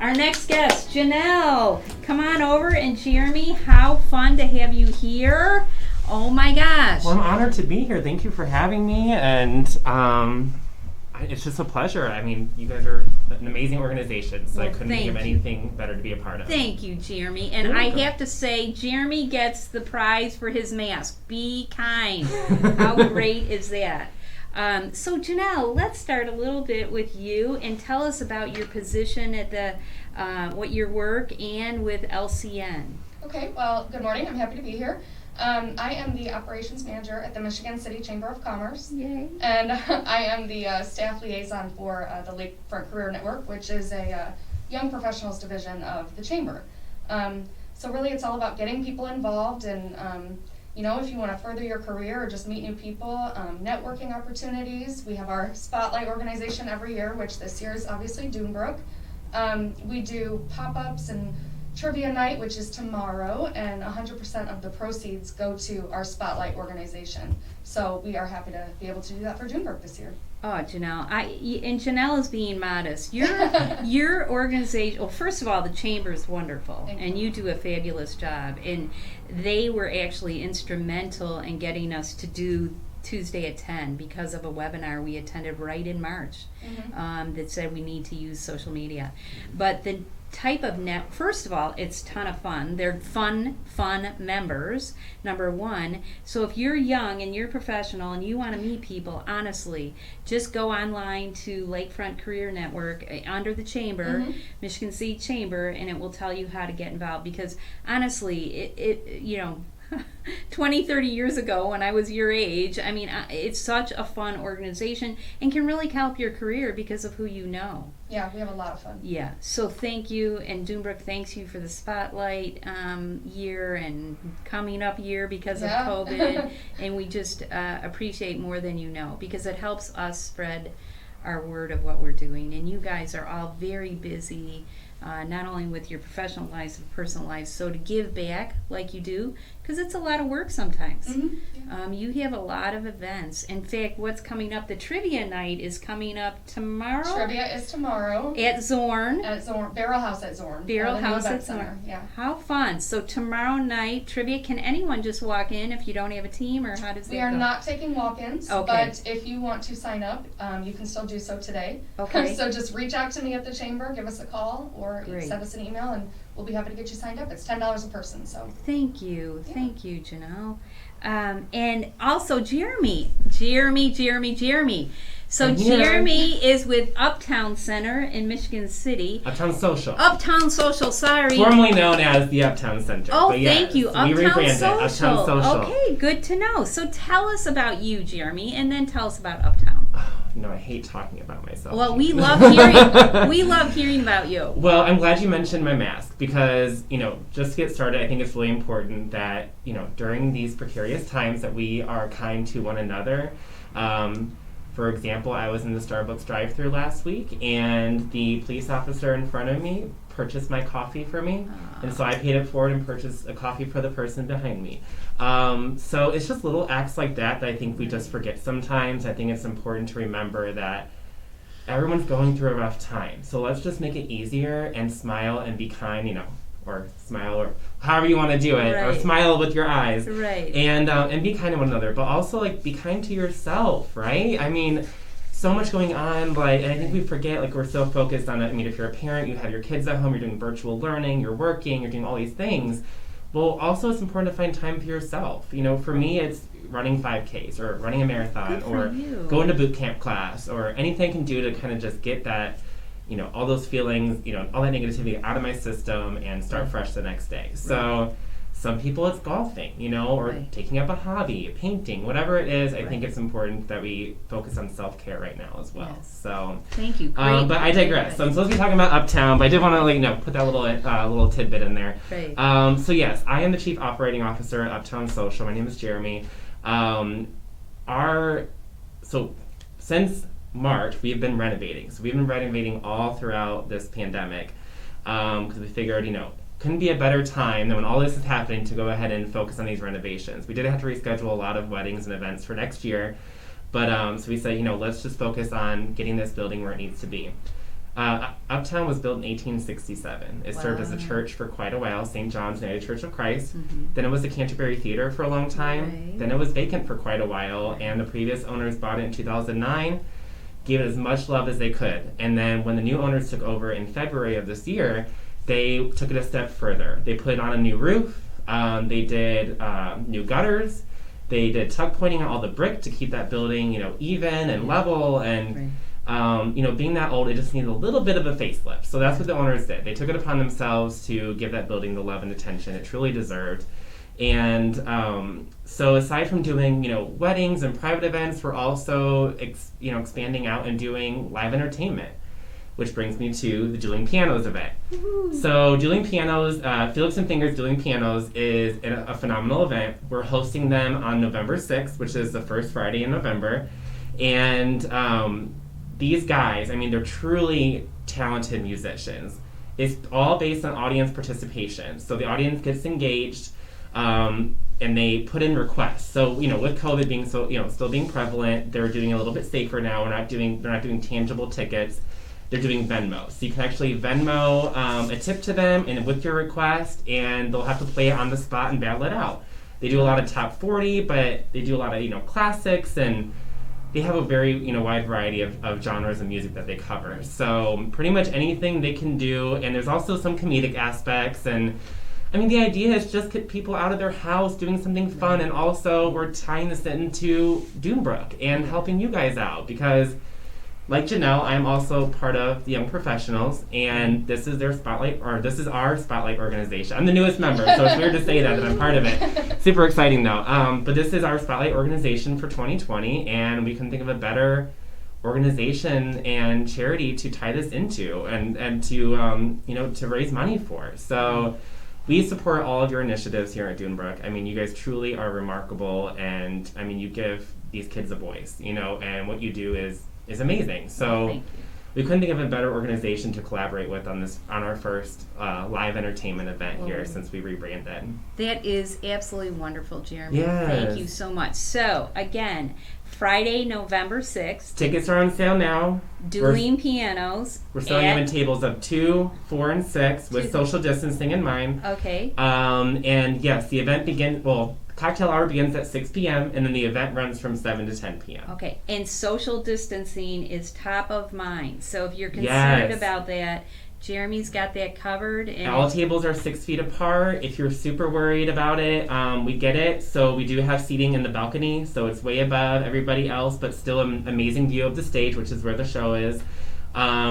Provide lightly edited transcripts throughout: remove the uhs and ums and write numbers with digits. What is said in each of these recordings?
Our next guest, Janelle. Come on over, and Jeremy, how fun to have you here. Oh my gosh. Well, I'm honored to be here. Thank you for having me, and it's just a pleasure. I mean, you guys are an amazing organization, so I couldn't think of anything better to be a part of. Thank you, Jeremy. And I have to say, Jeremy gets the prize for his mask. Be kind. How great is that? So Janelle, let's start a little bit with you and tell us about your position at the what your work and with LCN. Okay, well, good morning. I'm happy to be here. I am the operations manager at the Michigan City Chamber of Commerce. Yay. And I am the staff liaison for the Lakefront Career Network, which is a young professionals division of the chamber. So really it's all about getting people involved and you know, if you want to further your career or just meet new people, networking opportunities. We have our spotlight organization every year, which this year is obviously Dunebrook. We do pop-ups and trivia night, which is tomorrow, and 100% of the proceeds go to our spotlight organization. So we are happy to be able to do that for Dunebrook this year. Oh, Janelle, and Janelle is being modest. Your organization, well, first of all, the chamber is wonderful, and you do a fabulous job. And they were actually instrumental in getting us to do Tuesday at 10 because of a webinar we attended right in March that said we need to use social media. But the type of first of all, it's a ton of fun. They're fun members, number one. So if you're young and you're professional and you want to meet people, honestly, just go online to Lakefront Career Network under the chamber, Michigan City Chamber, and it will tell you how to get involved. Because honestly, it you know, 20, 30 years ago when I was your age, I mean, it's such a fun organization and can really help your career because of who you know. Yeah, we have a lot of fun. Yeah, so thank you, and Dunebrook thanks you for the spotlight year and coming up year because of COVID, and we just appreciate more than you know because it helps us spread our word of what we're doing, and you guys are all very busy. Not only with your professional lives but personal lives, so to give back like you do, because it's a lot of work sometimes. You have a lot of events. In fact, what's coming up, the trivia night is coming up tomorrow. Trivia is tomorrow. At Zorn. At Zorn, Barrel House at Zorn. Barrel House at Zorn. Yeah. How fun. So tomorrow night, trivia, can anyone just walk in if you don't have a team, or how does that go? We are not taking walk-ins, but if you want to sign up, you can still do so today. Okay. So just reach out to me at the chamber, give us a call, or send us an email, and we'll be happy to get you signed up. It's $10 a person. So thank you, Janelle, and also Jeremy. So Jeremy is with Uptown Center in Michigan City. Uptown Social. Sorry. Formerly known as the Uptown Center. Oh, thank you. We rebranded Uptown Social. Okay, good to know. So tell us about you, Jeremy, and then tell us about Uptown. You know, I hate talking about myself. Well, we love hearing about you. Well, I'm glad you mentioned my mask because, you know, just to get started, I think it's really important that, you know, during these precarious times that we are kind to one another. For example, I was in the Starbucks drive-thru last week, and the police officer in front of me purchased my coffee for me, and so I paid it forward and purchased a coffee for the person behind me. So it's just little acts like that I think we just forget sometimes. I think it's important to remember that everyone's going through a rough time, so let's just make it easier and smile and be kind, you know, or smile, or however you want to do it, or smile with your eyes, and be kind to one another, but also like be kind to yourself, right? I mean, so much going on, like, and I think we forget, like, we're so focused on it. I mean, if you're a parent, you have your kids at home, you're doing virtual learning, you're working, you're doing all these things. Well, also it's important to find time for yourself. You know, for me, it's running 5Ks or running a marathon or going to boot camp class or anything I can do to kind of just get that, you know, all those feelings, you know, all that negativity out of my system and start fresh the next day. So some people it's golfing, you know, or taking up a hobby, painting, whatever it is. I think it's important that we focus on self-care right now as well. So thank you. But I digress. So I'm supposed to be talking about Uptown, but I did want to, like, you know, put that little tidbit in there. So yes, I am the Chief Operating Officer at Uptown Social. My name is Jeremy. So since March, we've been renovating. So we've been renovating all throughout this pandemic because we figured, you know, couldn't be a better time than when all this is happening to go ahead and focus on these renovations. We did have to reschedule a lot of weddings and events for next year, but so we said, you know, let's just focus on getting this building where it needs to be. Uptown was built in 1867. It served as a church for quite a while, St. John's United Church of Christ. Then it was the Canterbury Theater for a long time. Right. Then it was vacant for quite a while, and the previous owners bought it in 2009, gave it as much love as they could. And then when the new owners took over in February of this year, they took it a step further. They put on a new roof. They did new gutters. They did tuck pointing on all the brick to keep that building, even and level. And being that old, it just needed a little bit of a facelift. So that's what the owners did. They took it upon themselves to give that building the love and attention it truly deserved. And so aside from doing, weddings and private events, we're also, expanding out and doing live entertainment, which brings me to the Dueling Pianos event. Woo-hoo. So Dueling Pianos, Felix and Fingers Dueling Pianos is a phenomenal event. We're hosting them on November 6th, which is the first Friday in November. And these guys, they're truly talented musicians. It's all based on audience participation. So the audience gets engaged, and they put in requests. So, with COVID being still being prevalent, they're doing a little bit safer now. They're not doing tangible tickets. They're doing Venmo. So you can actually Venmo a tip to them and with your request, and they'll have to play it on the spot and battle it out. They do a lot of top 40, but they do a lot of, classics, and they have a very, wide variety of genres of music that they cover. So pretty much anything they can do, and there's also some comedic aspects, and the idea is just get people out of their house doing something fun, and also we're tying this into Dunebrook and helping you guys out because, like Janelle, I'm also part of the Young Professionals, and this is their spotlight, or this is our spotlight organization. I'm the newest member, so it's weird to say that I'm part of it. Super exciting though. But this is our spotlight organization for 2020, and we couldn't think of a better organization and charity to tie this into, and to to raise money for. So we support all of your initiatives here at Dunebrook. You guys truly are remarkable, and you give these kids a voice, and what you do is amazing. So we couldn't think of a better organization to collaborate with on our first live entertainment event here since we rebranded. That is absolutely wonderful, Jeremy. Yes. Thank you so much. So again, Friday, November 6th. Tickets are on sale now. Dueling Pianos. We're selling them in tables of 2, 4, and 6 with social distancing in mind. Okay. And yes, the event cocktail hour begins at 6 p.m. and then the event runs from 7 to 10 p.m. Okay, and social distancing is top of mind. So if you're concerned about that, Jeremy's got that covered. And all tables are 6 feet apart. If you're super worried about it, we get it. So we do have seating in the balcony, so it's way above everybody else, but still an amazing view of the stage, which is where the show is.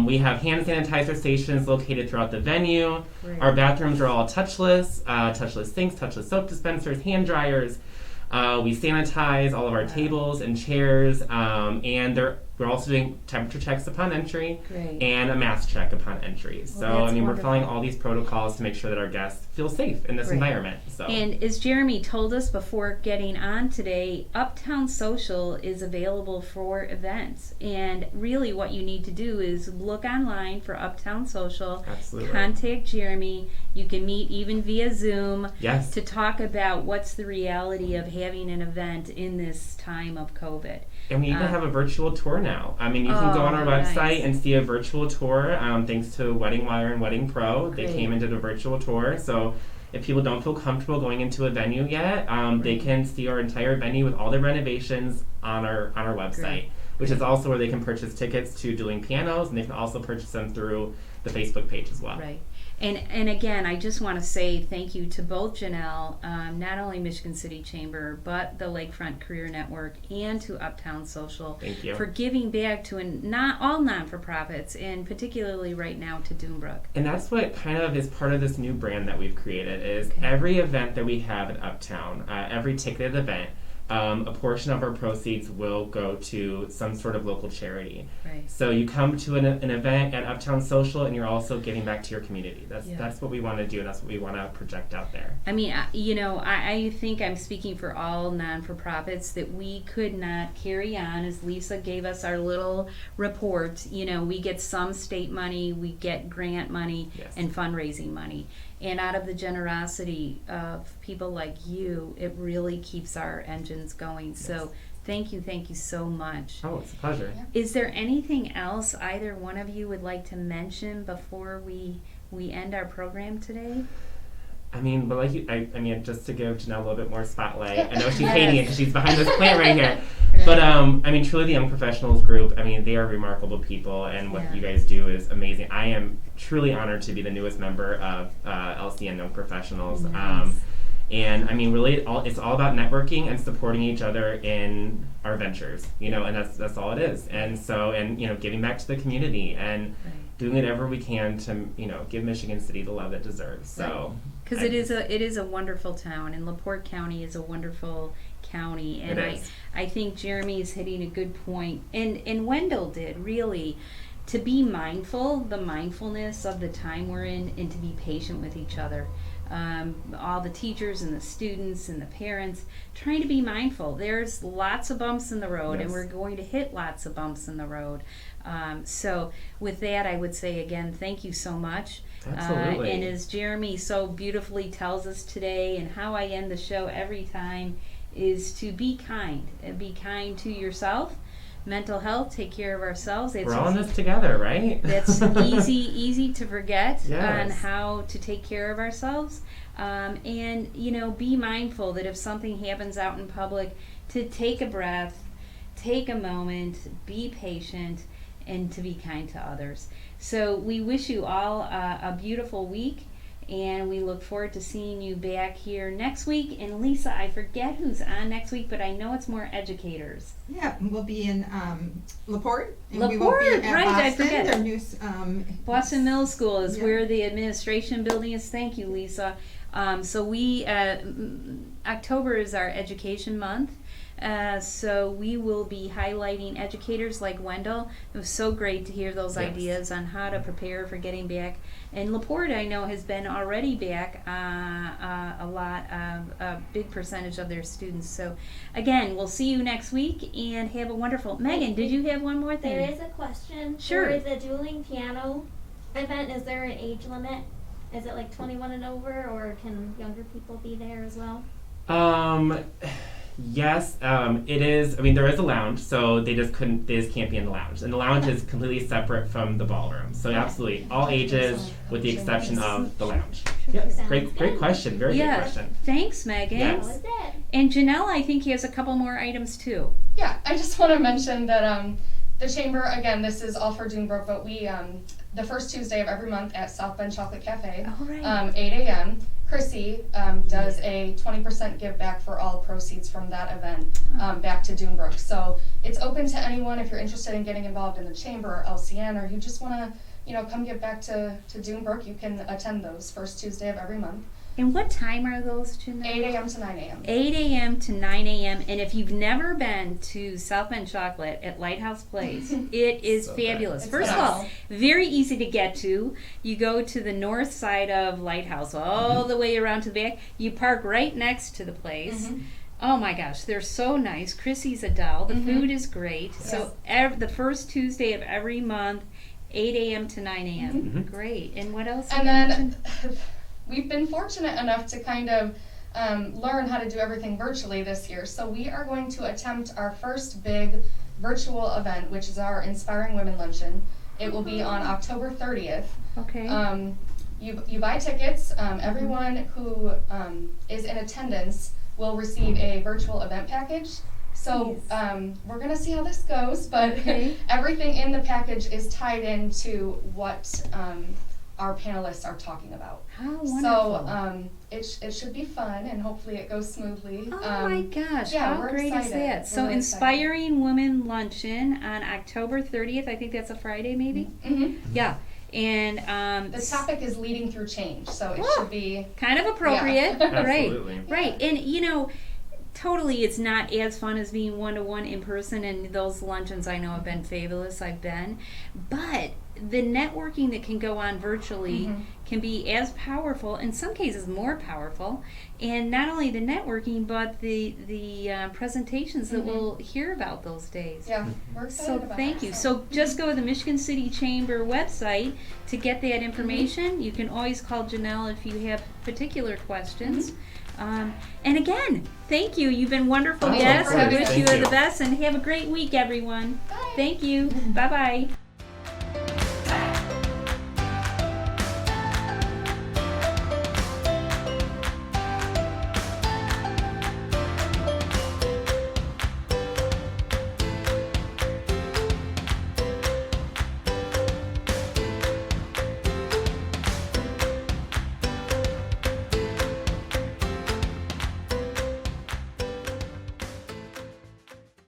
We have hand sanitizer stations located throughout the venue. Right. Our bathrooms are all touchless, touchless sinks, touchless soap dispensers, hand dryers. We sanitize all of our tables and chairs, and we're also doing temperature checks upon entry. Great. And a mask check upon entry. So, we're following all these protocols to make sure that our guests feel safe in this environment. So. And as Jeremy told us before getting on today, Uptown Social is available for events. And really what you need to do is look online for Uptown Social. Absolutely. Contact Jeremy. You can meet even via Zoom to talk about what's the reality of having an event in this time of COVID. And we even have a virtual tour now. You can go on our website and see a virtual tour, thanks to Wedding Wire and Wedding Pro. They came and did a virtual tour. So if people don't feel comfortable going into a venue yet, they can see our entire venue with all the renovations on our website, which is also where they can purchase tickets to Dueling Pianos, and they can also purchase them through the Facebook page as well. Right. And again, I just want to say thank you to both Janelle, not only Michigan City Chamber, but the Lakefront Career Network, and to Uptown Social for giving back to not all non-for-profits, and particularly right now to Dunebrook. And that's what kind of is part of this new brand that we've created, is every event that we have at Uptown, every ticketed event, a portion of our proceeds will go to some sort of local charity. Right. So you come to an event at Uptown Social, and you're also giving back to your community. That's what we want to do. That's what we want to project out there. I think I'm speaking for all non-for-profits that we could not carry on. As Lisa gave us our little report, we get some state money, we get grant money, and fundraising money. And out of the generosity of people like you, it really keeps our engines going. So Thank you so much. Oh, it's a pleasure. Yeah. Is there anything else either one of you would like to mention before we end our program today? I mean, but I mean, just to give Janelle a little bit more spotlight. I know she's hating it because she's behind this plant right here. But I mean, truly, the Young Professionals group. I mean, they are remarkable people, and what you guys do is amazing. I am truly honored to be the newest member of LCN Young Professionals. Nice. And I mean, really, it's all about networking and supporting each other in our ventures, and that's all it is. And so, and giving back to the community and doing whatever we can to, give Michigan City the love it deserves. So, because it is a wonderful town, and LaPorte County is a wonderful county, and I think Jeremy is hitting a good point, and Wendell did really. To be mindful, the mindfulness of the time we're in, and to be patient with each other. All the teachers and the students and the parents trying to be mindful. There's lots of bumps in the road, and we're going to hit lots of bumps in the road. So with that, I would say again, thank you so much. Absolutely. And as Jeremy so beautifully tells us today, and how I end the show every time, is to be kind. Be kind to yourself. Mental health, take care of ourselves. We're all in this together, right? That's easy to forget on Yes. how to take care of ourselves. And, be mindful that if something happens out in public, to take a breath, take a moment, be patient, and to be kind to others. So we wish you all a beautiful week. And we look forward to seeing you back here next week. And Lisa, I forget who's on next week, but I know it's more educators. Yeah, we'll be in LaPorte. And we LaPorte, won't be at right, I Boston. forget. Their new, Boston Middle School is Yeah. where the administration building is. Thank you, Lisa. So we, October is our education month. So we will be highlighting educators like Wendell. It was so great to hear those ideas on how to prepare for getting back. And LaPorte, I know, has been already back a big percentage of their students. So again, we'll see you next week and have a wonderful. Megan, did you have one more thing? There is a question. Sure. For the dueling piano event, is there an age limit? Is it like 21 and over, or can younger people be there as well? Yes, it is. I mean, there is a lounge, so they just can't be in the lounge, and the lounge is completely separate from the ballroom. So absolutely, all ages, with the exception of the lounge. Yes, great question. Very good question. Thanks, Megan. Yes. That was it. And Janelle, I think he has a couple more items too. Yeah, I just want to mention that the chamber, again, this is all for Dunebrook, but we, the first Tuesday of every month at South Bend Chocolate Cafe, All right. 8 a.m., Chrissy does a 20% give back for all proceeds from that event back to Dunebrook. So it's open to anyone if you're interested in getting involved in the chamber or LCN, or you just want to, come give back to Dunebrook. You can attend those first Tuesday of every month. And what time are those, Janelle? 8 a.m. to 9 a.m. 8 a.m. to 9 a.m. And if you've never been to South Bend Chocolate at Lighthouse Place, it is So fabulous. good. First It's of all, nice. very easy to get to. You go to the north side of Lighthouse, all the way around to the back. You park right next to the place. Mhm. Oh my gosh, they're so nice. Chrissy's a doll. The food is great. So the first Tuesday of every month, 8 a.m. to 9 a.m. Great. And what else? And then we've been fortunate enough to kind of learn how to do everything virtually this year. So we are going to attempt our first big virtual event, which is our Inspiring Women Luncheon. It will be on October 30th. Okay. You buy tickets. Everyone who is in attendance will receive a virtual event package. So we're going to see how this goes, but everything in the package is tied into what our panelists are talking about. How wonderful. So it should be fun, and hopefully it goes smoothly. Oh my gosh, yeah, how we're great is excited. that? So We're really Inspiring Women Luncheon on October 30th. I think that's a Friday maybe? Mhm. Yeah. And The topic is leading through change, so it should be kind of appropriate. Yeah. Right. Absolutely. Right. And totally it's not as fun as being one-to-one in person, and those luncheons I know have been fabulous. I've been. But the networking that can go on virtually can be as powerful, in some cases more powerful, and not only the networking but the presentations that we'll hear about those days. yeah, we're excited So about thank that, you. So just go to the Michigan City Chamber website to get that information. You can always call Janelle if you have particular questions. And again, thank you. You've been wonderful Oh, of guests. We course. wish Thank you are you. the best, and have a great week, everyone. Bye. Thank you. Bye bye.